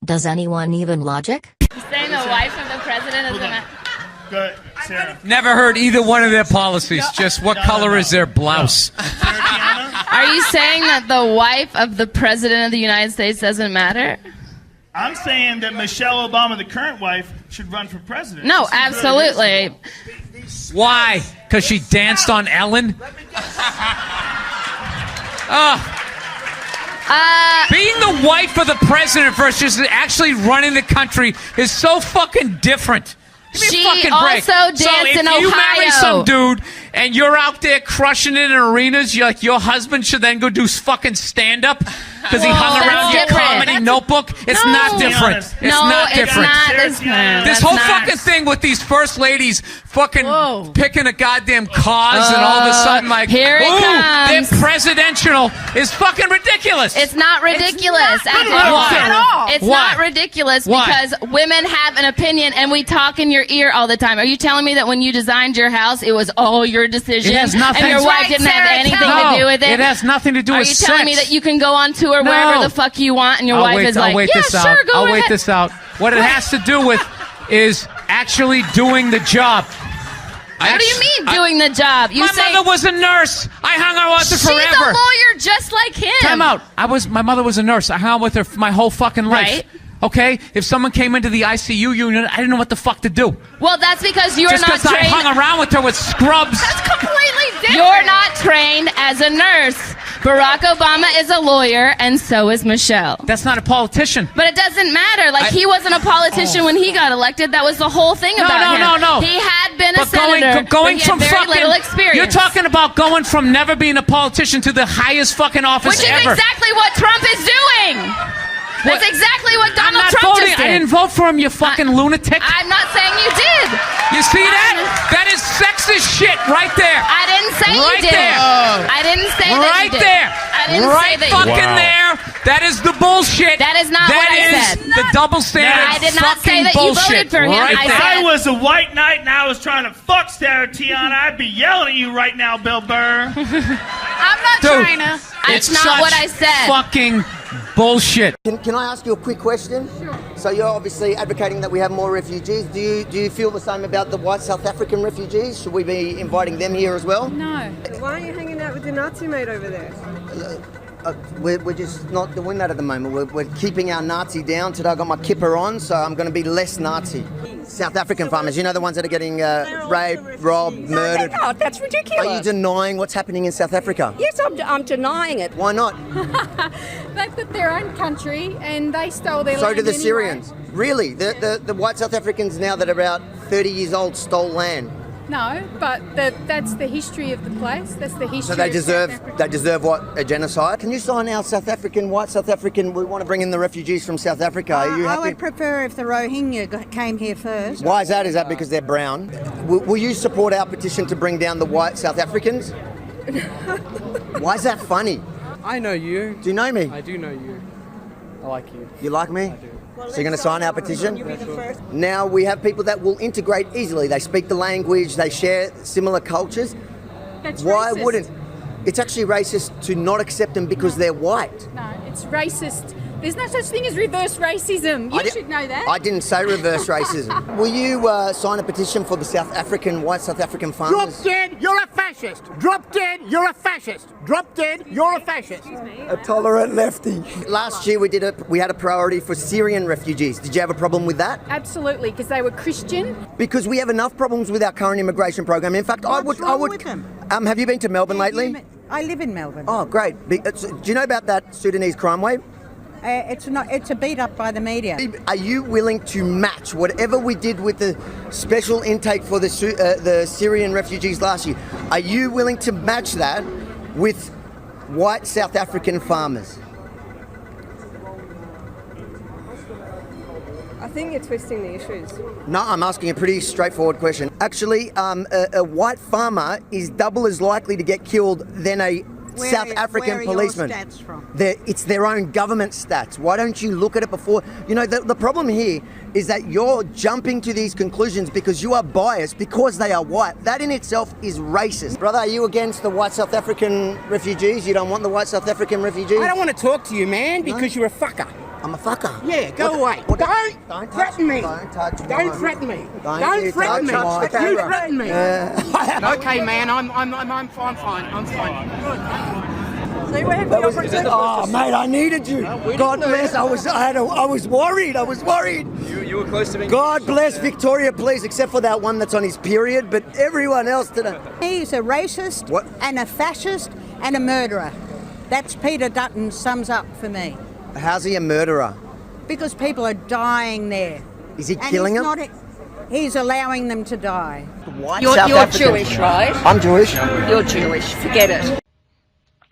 Does anyone even logic? Saying the wife of the president is gonna... Good, Sarah. Never heard either one of their policies. Just what color is their blouse? Are you saying that the wife of the president of the United States doesn't matter? I'm saying that Michelle Obama, the current wife, should run for president. No, absolutely. Why? Because she danced on Ellen? Being the wife of the president versus actually running the country is so fucking different. Give me a fucking break. Also danced in Ohio. So if you marry some dude and you're out there crushing it in arenas, your husband should then go do fucking stand-up because he hung around your comedy notebook? It's not different. It's not different. This whole fucking thing with these first ladies fucking picking a goddamn cause and all of a sudden like, here it comes. They're presidential is fucking ridiculous. It's not ridiculous at all. It's not ridiculous because women have an opinion and we talk in your ear all the time. Are you telling me that when you designed your house, it was all your decision? It has nothing. And your wife didn't have anything to do with it? It has nothing to do with sex. Are you telling me that you can go on tour wherever the fuck you want and your wife is like, yeah, sure, go ahead. I'll wait this out. What it has to do with is actually doing the job. What do you mean doing the job? My mother was a nurse. I hung out with her forever. She's a lawyer just like him. Time out. My mother was a nurse. I hung out with her my whole fucking life. Right. Okay? If someone came into the ICU unit, I didn't know what the fuck to do. Well, that's because you're just not trained. I hung around with her with scrubs. That's completely different. You're not trained as a nurse. Barack Obama is a lawyer, and so is Michelle. That's not a politician. But it doesn't matter. Like, he wasn't a politician when he got elected. That was the whole thing about him. No. He had been a But senator, going but he had from very fucking, little experience. You're talking about going from never being a politician to the highest fucking office ever. Which is exactly what Trump is doing. That's exactly what Donald Trump just did. I didn't vote for him, you fucking lunatic. I'm not saying you did. You see that? That is sexist shit right there. I didn't say you did. I didn't say that right you did. there. I didn't right say that fucking there. That is the bullshit. That is not what I said. That is the double standard. I did not say that you voted for him. Right if I was a white knight and I was trying to fuck Sarah Tiana, I'd be yelling at you right now, Bill Burr. I'm not trying to. It's not what I said. Fucking bullshit. Can I ask you a quick question? Sure. So you're obviously advocating that we have more refugees. Do you feel the same about the white South African refugees? Should we be inviting them here as well? No. Why are you hanging out with your Nazi mate over there? We're just not doing that at the moment. We're keeping our Nazi down. Today I got my kipper on, so I'm going to be less Nazi. South African farmers, you know, the ones that are getting raped, robbed, murdered. No, that's ridiculous. Are you denying what's happening in South Africa? Yes, I'm denying it. Why not? They've got their own country and they stole their land. So do the anyway. Syrians. Really? The white South Africans now that are about 30 years old stole land. No, but that's the history of the place. That's the history. So they deserve what? A genocide? Can you sign our white South African? We want to bring in the refugees from South Africa. Are you happy? I would prefer if the Rohingya came here first. Why is that? Is that because they're brown? Will you support our petition to bring down the white South Africans? Why is that funny? I know you. Do you know me? I do know you. I like you. You like me? I do. So you're going to sign our petition? Now we have people that will integrate easily. They speak the language, they share similar cultures. That's Why racist. wouldn't? It's actually racist to not accept them because they're white. No, it's racist. There's no such thing as reverse racism. You should know that. I didn't say reverse racism. Will you sign a petition for the white South African farmers? Drop dead, you're a fascist. Drop dead, you're a fascist. Drop dead, you're a fascist. A tolerant lefty. Last year we had a priority for Syrian refugees. Did you have a problem with that? Absolutely, because they were Christian. Because we have enough problems with our current immigration program. In fact, I would. With them? Have you been to Melbourne lately? I live in Melbourne. Oh, great. Do you know about that Sudanese crime wave? It's a beat up by the media. Are you willing to match whatever we did with the special intake for the Syrian refugees last year? Are you willing to match that with white South African farmers? I think you're twisting the issues. No, I'm asking a pretty straightforward question. Actually, a white farmer is double as likely to get killed than a South African policeman. Where are your stats from? It's their own government stats. Why don't you look at it before? You know, the problem here is that you're jumping to these conclusions because you are biased because they are white. That in itself is racist. Brother, are you against the white South African refugees? You don't want the white South African refugees? I don't want to talk to you, man, because you're a fucker. I'm a fucker. Yeah, go away. Don't threaten me. Don't threaten me. Don't threaten me. You threaten me. Okay, man, I'm fine. I'm fine. Oh, mate, I needed you. God bless. I was worried. You were close to me. God bless Victoria, please, except for that one that's on his period, but everyone else today. He's a racist and a fascist and a murderer. That's Peter Dutton sums up for me. How's he a murderer? Because people are dying there. Is he killing them? He's allowing them to die. You're Jewish, right? I'm Jewish. You're Jewish. Forget it.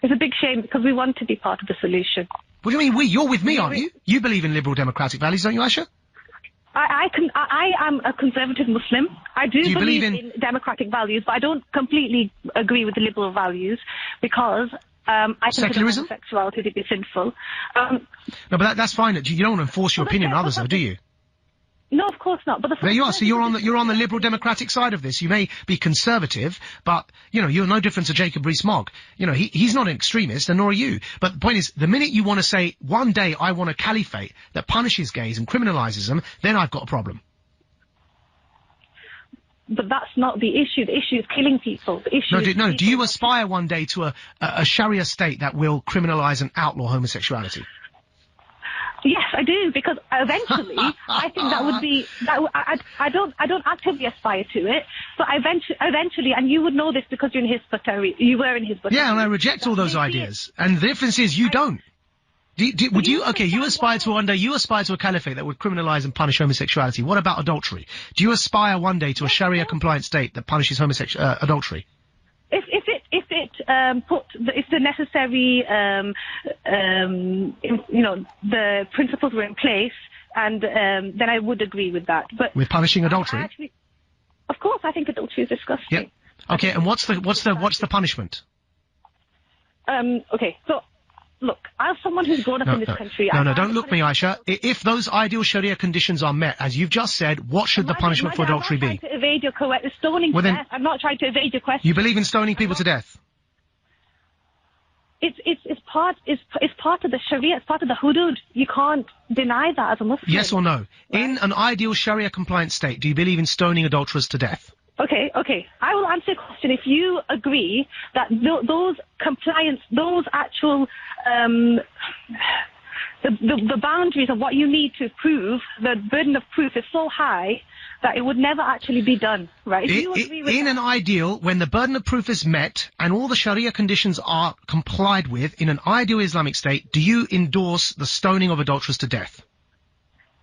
It's a big shame because we want to be part of the solution. What do you mean we? You're with me, aren't you? You believe in liberal democratic values, don't you, Aisha? I am a conservative Muslim. I do believe in democratic values, but I don't completely agree with the liberal values because I consider homosexuality to be sinful. No, but that's fine. You don't want to enforce your opinion on others, though, do you? No, of course not. But there you are. So you're on the liberal democratic side of this. You may be conservative, but you're no different to Jacob Rees-Mogg. He's not an extremist, and nor are you. But the point is, the minute you want to say one day I want a caliphate that punishes gays and criminalises them, then I've got a problem. But that's not the issue. The issue is killing people. The issue do you aspire one day to a Sharia state that will criminalise and outlaw homosexuality? Yes, I do, because eventually I think that would be I don't actively aspire to it, but eventually, and you would know this because you're in Hizb, you were in Hizb. Yeah, and I reject all those ideas. And the difference is you don't. You aspire to one day, you aspire to a caliphate that would criminalise and punish homosexuality. What about adultery? Do you aspire one day to a Sharia compliant state that punishes adultery? If the necessary, the principles were in place, and then I would agree with that. But with punishing adultery, of course, I think adultery is disgusting. Yep. Okay, and what's the punishment? Okay, so. Look, as someone who's grown up in this country... No, don't look me, Aisha. If those ideal Sharia conditions are met, as you've just said, what should the punishment for adultery be? I'm not trying to evade your question. Stoning to death. I'm not trying to evade your question. You believe in stoning people to death? It's part of the Sharia. It's part of the hudud. You can't deny that as a Muslim. Yes or no? Right? In an ideal Sharia compliant state, do you believe in stoning adulterers to death? Okay. I will answer your question if you agree that those actual, the boundaries of what you need to prove, the burden of proof is so high that it would never actually be done, right? If you agree with an ideal, when the burden of proof is met and all the Sharia conditions are complied with, in an ideal Islamic state, do you endorse the stoning of adulterers to death?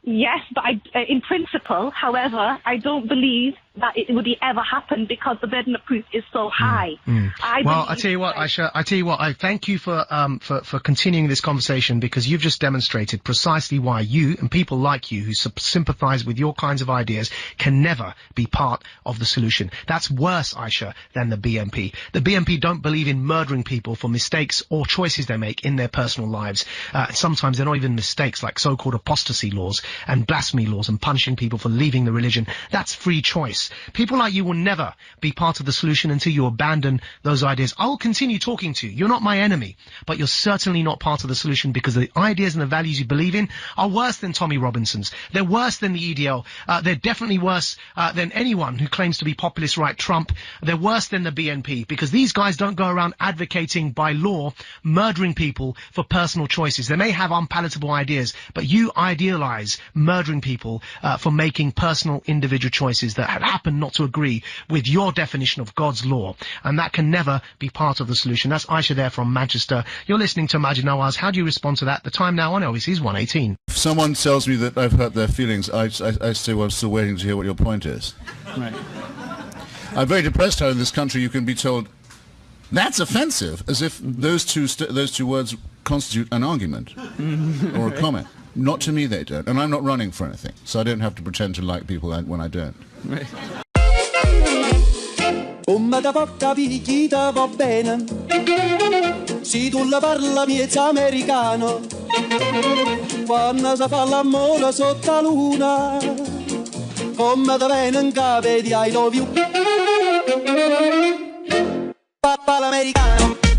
Yes, but in principle, however, I don't believe that it would ever happen because the burden of proof is so high. I tell you what, Aisha, I thank you for continuing this conversation, because you've just demonstrated precisely why you and people like you who sympathise with your kinds of ideas can never be part of the solution. That's worse, Aisha, than the BNP. The BNP don't believe in murdering people for mistakes or choices they make in their personal lives. Sometimes they're not even mistakes, like so-called apostasy laws and blasphemy laws and punishing people for leaving the religion. That's free choice. People like you will never be part of the solution until you abandon those ideas. I will continue talking to you. You're not my enemy, but you're certainly not part of the solution, because the ideas and the values you believe in are worse than Tommy Robinson's. They're worse than the EDL. They're definitely worse than anyone who claims to be populist right Trump. They're worse than the BNP, because these guys don't go around advocating by law murdering people for personal choices. They may have unpalatable ideas, but you idealize murdering people for making personal individual choices that happen not to agree with your definition of God's law, and that can never be part of the solution. That's Aisha there from Manchester. You're listening to Majid Nawaz. How do you respond to that? The time now on Elvis is 1:18. If someone tells me that I've hurt their feelings, I say, well, I'm still waiting to hear what your point is. Right. I'm very depressed how in this country you can be told that's offensive, as if those two words constitute an argument or a comment. Not to me, they don't, and I'm not running for anything, so I don't have to pretend to like people when I don't. Right. Come da porta picchita va bene, si tu la parla miezza americano, quando si fa l'amore sotto la luna, come da bene in capo di I love you, papà l'americano.